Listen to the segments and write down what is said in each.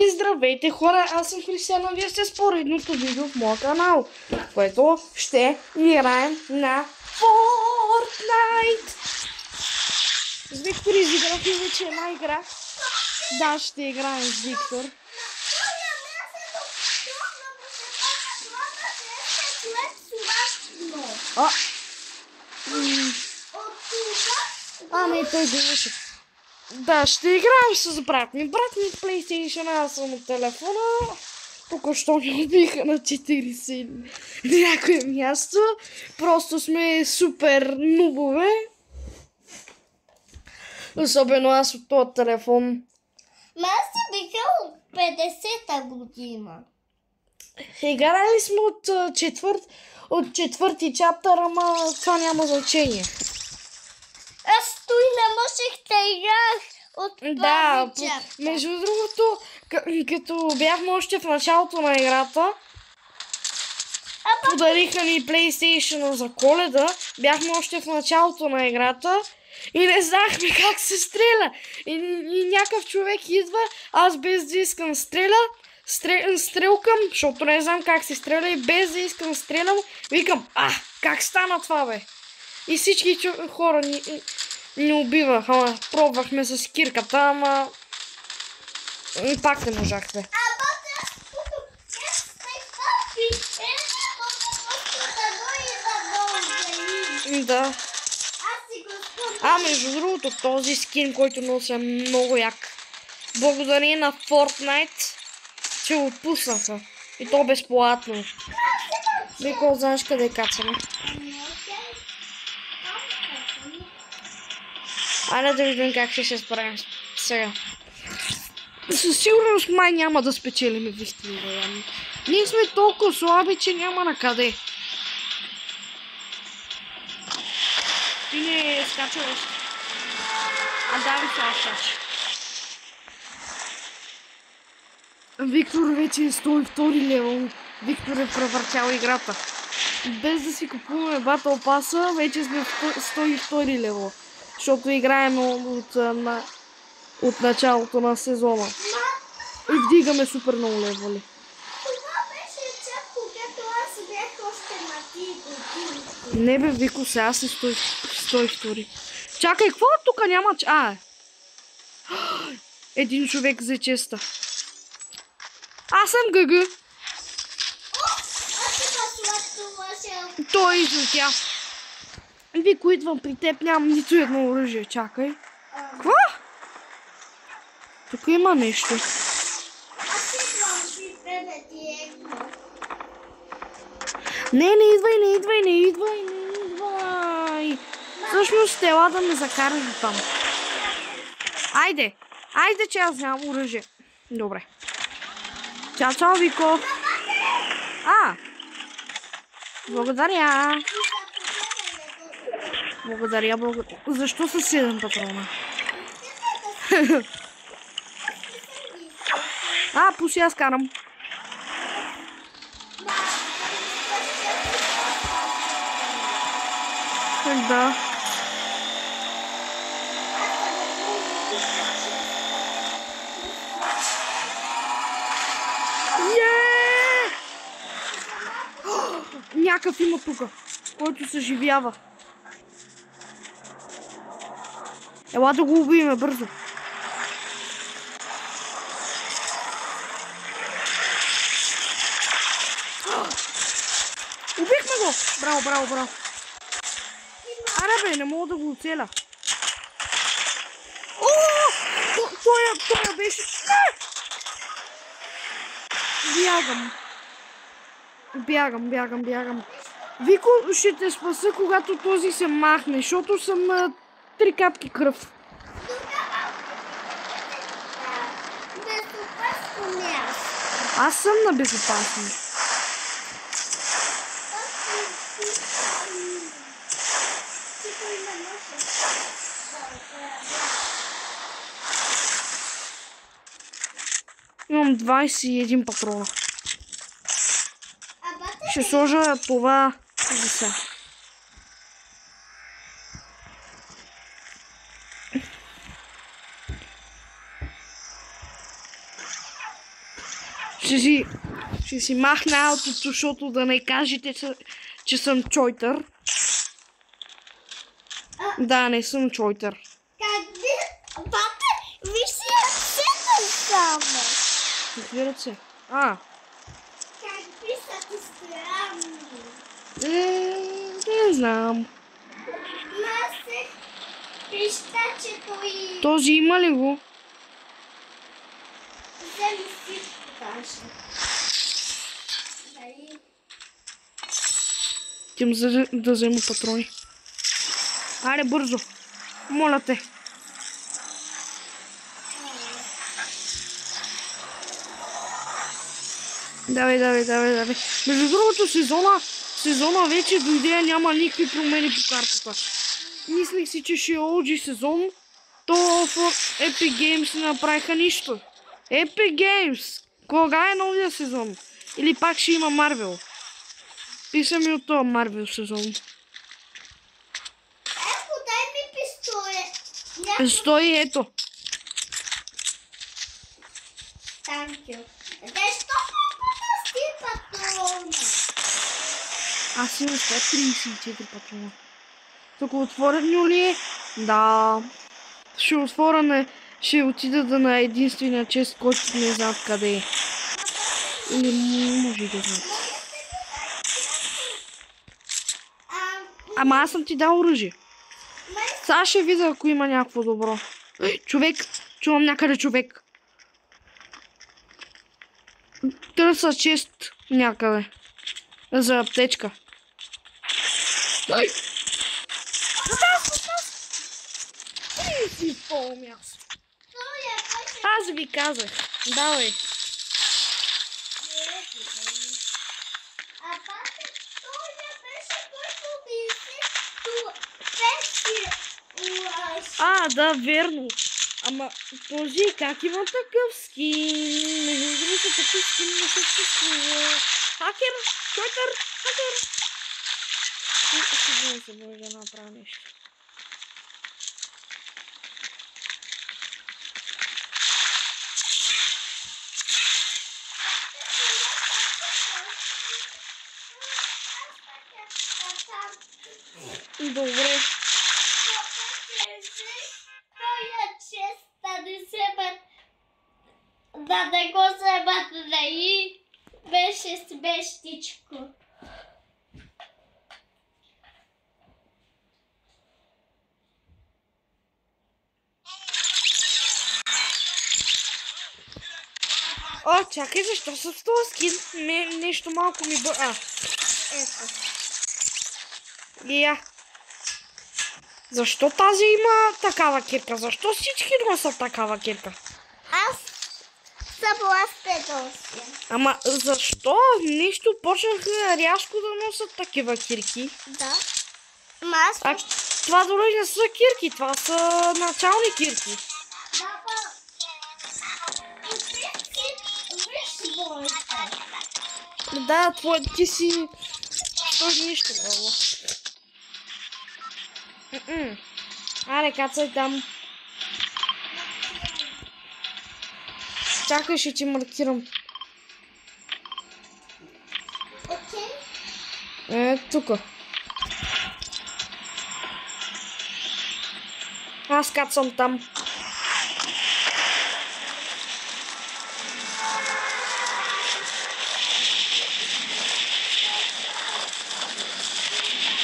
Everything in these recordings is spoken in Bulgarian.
И здравейте хора, аз съм Християн, а вие сте с поредното видео в моя канал, в което ще играем на Fortnite. С Виктор изиграхме вече една игра. Да, ще играем с Виктор. Не, той гледаше. Да, ще играем с брат ми. Брат ми от PlayStation, аз съм от телефона. Току-що ни убиха на 40 някое място. Просто сме супер нубове. Особено аз от този телефон. Аз се биха от 50-та година. Играли сме от четвърти чаптър, ама това няма значение. Аз той не можех да играх от първи чаптър. Между другото, като бяхме още в началото на играта, подариха ни PlayStation за Коледа, бяхме още в началото на играта и не знахме как се стреля. И някакъв човек идва, аз без да искам стрелкам, защото не знам как се стреля и без да искам стрелям, викам, как стана това бе? И всички хора ни убиваха, ама пробвахме с кирката, ама пак не можахме. Да. Между другото, този скин, който нося, е много як. Благодарение на Fortnite, че го пуснаха. И то безплатно. Вико, знаеш къде кацаме? Айде да видим как ще се справим сега. Със сигурност май няма да спечелим вистрила. Ние сме толкова слаби, че няма на къде. Ти не скача още. Дави флашач. Виктор вече е 102 левел. Виктор е превъртял играта. Без да си купуваме Battle Pass, вече сме в 102 левел. Защото играем от началото на сезона. И вдигаме супер много левели. Това беше чак когато аз бях още на ти години. Не бе, Вико, сега си 102. Чакай, какво тук няма? Един човек взе честа. Аз съм ГГ. Той излетя. Вико, идвам при теб, нямам нито едно оръжие. Чакай. Какво? Тук има нещо. Аз идвам при тебе, ти едно. Не идвай. Всъщност тела да ме закараш до там. Айде, че аз нямам оръжие. Добре. Чао, Вико. Благодаря. Защо са 7 патрона? Пуси, аз карам. Да. Някакъв има тук, който се живява. Ела да го убиеме бързо. Убихме го! Браво. Аре бе, не мога да го оцеля. Той беше... Бягам. Вико, ще те спаса, когато този се махне, защото съм на 3 капки кръв. Безопасно място. Аз съм на безопасно. Имам 21 патрона. Ще сложа това за сега. Ще си махна аутото, защото да не кажете, че съм чойтър. Да, не съм чойтър. Как би... Бате, виж си ръцете само. Какви ръце? Как би са ти странни? Не знам. Масех пищачето и... Този има ли го? Вземи всичко даже. Дали... Тим да взема патрони. Аре, бързо. Моля те. Давай. Между другото, сезона вече дойде, няма никакви промени по картата. Мислех си, че ще е OG сезон, то в Epic Games не направиха нищо. Epic Games! Кога е новия сезон? Или пак ще има Marvel? Писа ми от това Marvel сезон. Ето, дай ми пистолет. Стой, ето. Thank you. Защо колкото си патрона? Аз имам 134 патрона. Тук отворено ли е? Да. Ще отворя, ще отида да на единствения чест, който не знам къде е. Или може да знам. Ама аз съм ти дал оръжие. Сега ще видя, ако има някакво добро. Човек, чувам някъде човек. Търся чест някъде. За аптечка. Дай! Си в това място. Аз ви казах. Давай. А пак той беше който би се Да, верно. Ама този как има такъв скин? Между другото, такъв скин не съществува. Хакер! Чойтър! Хакер! Сигурно се може да направя нещо. Добре. Да не го вземат, нали? Беше смешничко. Чакай, защо с този скин? Нещо малко ми ето. Защо тази има такава кирка? Защо всички носят такава кирка? Аз съм ластедосия. Ама защо нещо почнаха рязко да носят такива кирки? Да. Това дори не са кирки, това са начални кирки. Да, ти си... Този нищо много. Аре, кацай там. Чакай, ще ти маркирам. Тука. Аз кацам там.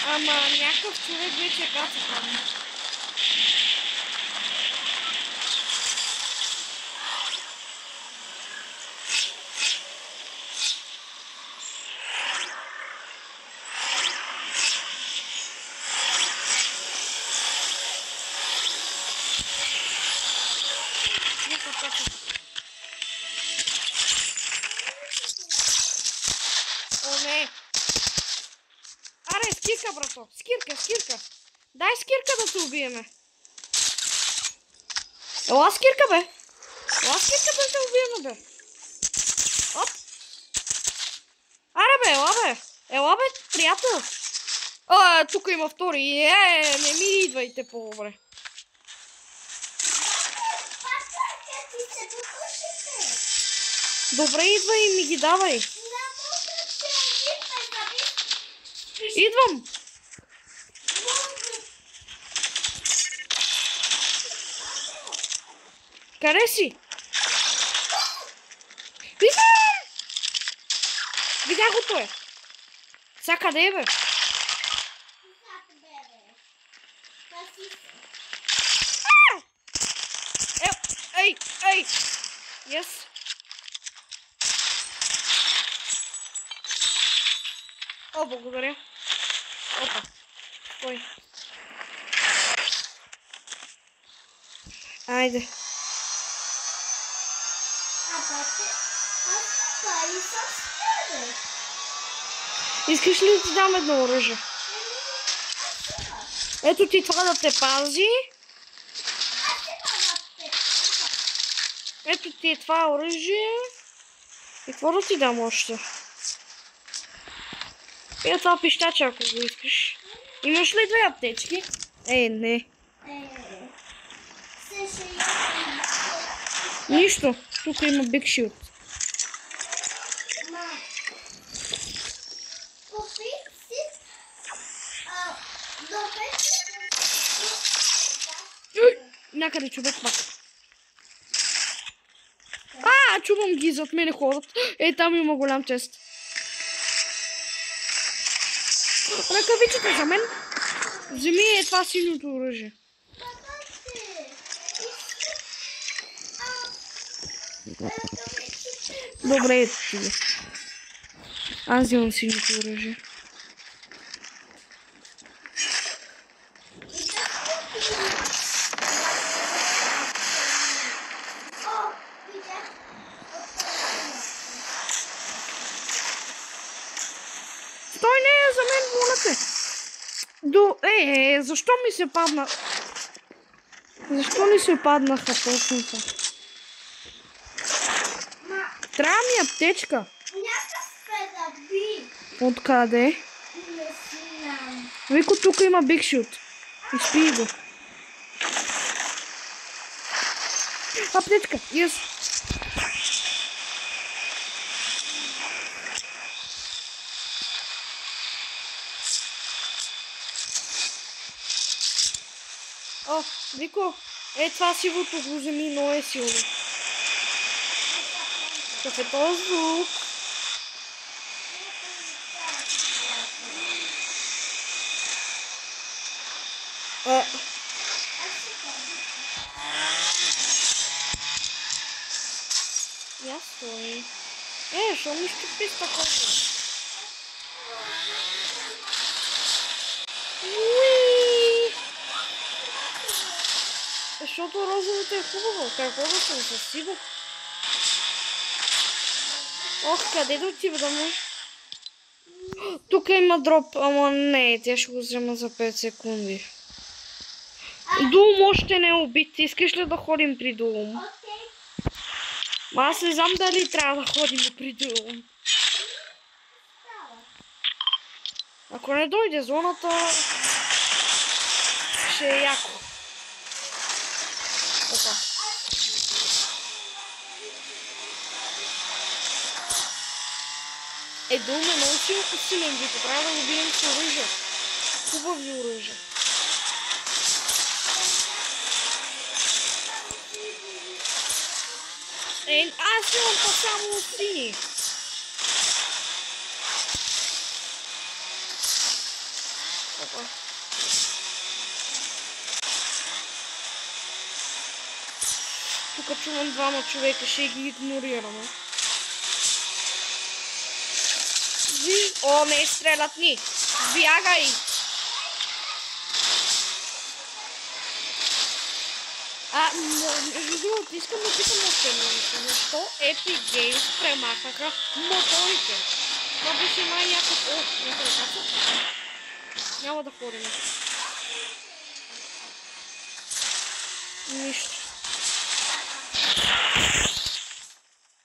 Ама някакъв човек вече каца там. Скирка, брато! Скирка! Дай скирка да се убиеме! Ела скирка, бе! Ела скирка да се убиеме, бе! Оп! Аре, бе, ела, бе! Ела, бе, приятел! Тук има втори! Не ми идвайте по-добре! Добре, идвай и ми ги давай. Не мога, че Идвам. Къде си? Идвам! Видях го той. Сега къде е, бе? Ей! Yes. О, благодаря. Опа. Стой. Айде. Искаш ли да ти дам едно оръжие? Ето ти това да те пази. Ето ти е това оръжие. И какво да ти дам още? И това пищача, ако го искаш. Имаш ли две аптечки? Не. Нищо. Тук има Big Shield. Някъде човек пак. Чувам ги зад мене ходят. Там има голям чест. Ръкавичите за мен. Вземи това синьото оръжие. Добре, ето ти го. Аз взимам синьото оръжие. Той не е за мен, моля те. Защо ми се падна? Защо ни се паднаха точно това? Трябва ми аптечка. Откъде? Вико, тук има Big Shield. Изпий го. Аптечка, yes. Вико, това сивото го вземи, но е силно. Какъв е този звук? Ясно е. Що ми щупи с такова? Защото розовото е хубаво. Какво да съм със сиво? Къде да отива да му? Тук има дроп, ама не, тя ще го взема за 5 секунди. Дулм още не е убит. Искаш ли да ходим при Дулм? Аз не знам дали трябва да ходим при Дулм. Ако не дойде зоната, ще е яко. Опа. Дулм е много силен, Вико. Трябва да го бием с оръжие. Хубави оръжия. Аз имам па само сини. Опа. Тук чувам двама човека, ще ги игнорираме. Не, стрелят ни! Бягай! Между другото, искам да питам още нещо. Защо Epic Games премахнаха моторите? Това беше най-някакъв... Няма да ходим. Нищо.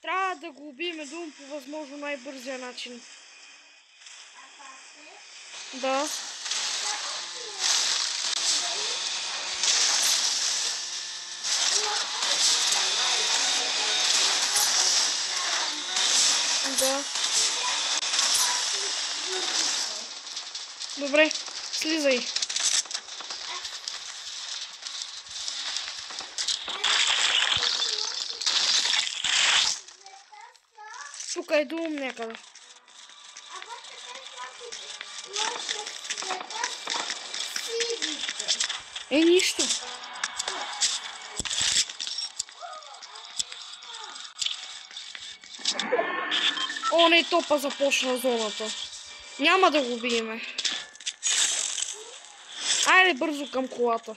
Трябва да го убием Дулм по възможно най-бързия начин. Да. Да. Добре, слизай. Тук е дом някъде. Нищо. О, не, топа започна зоната. Няма да го биеме. Айде бързо към колата.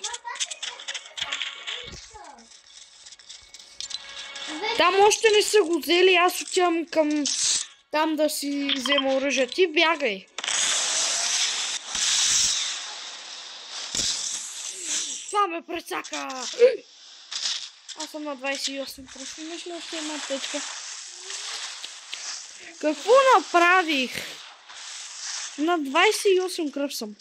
Там още не са го взели, аз отивам към там да си взема оръжие. Ти бягай. Това ме прецака. Аз съм на 28, просто имаш ли още една течка? Какво направих? На 28 кръв съм.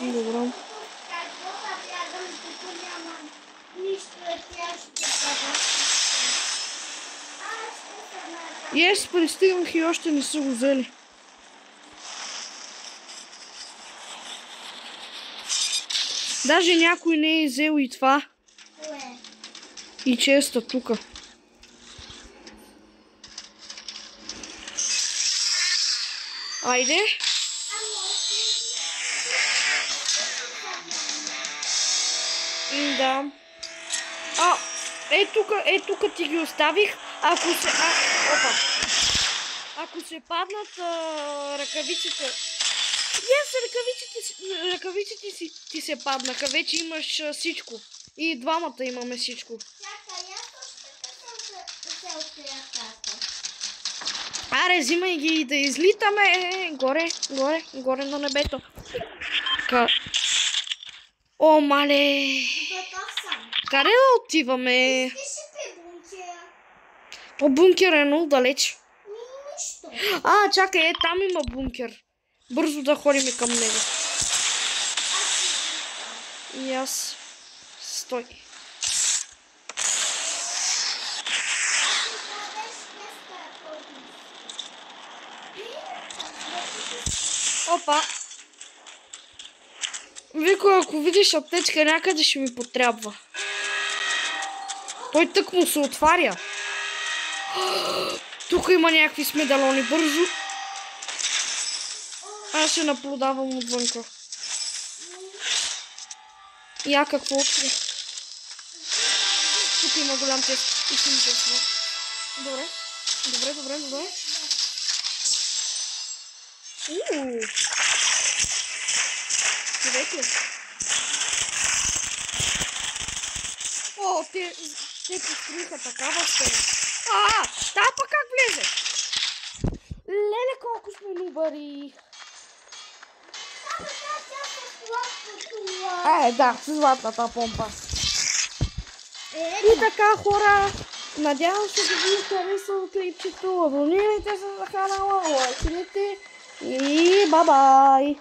Добре. И аз пристигнах и още не са го взели. Даже някой не е взел и това. И честа тука. Айде. Да. Тука ти ги оставих. Ако се паднат ръкавиците... ръкавиците ти се паднаха. Вече имаш всичко. И двамата имаме всичко. Аре, взимай ги и да излитаме. Горе на небето. О, мале! Къде да отиваме? О, бункер е много далеч. Чакай, там има бункер. Бързо да ходим към него. И аз... Стой. Опа! Вико, ако видиш аптечка някъде, ще ми потрябва. Той тък му се отваря. Тук има някакви смедалони. Бързо. Аз ще наблюдавам отвънка. Я какво откри? Тук има голям тест. И съм честно. Добре. Човек ли? О, те построиха такава стена. Та пък как влезе? Леле, колко сме нубари. Да, с златната помпа. И така, хора, надявам се да ви харесало клипчето. Абонирайте се за канала, лайкните и бай-бай!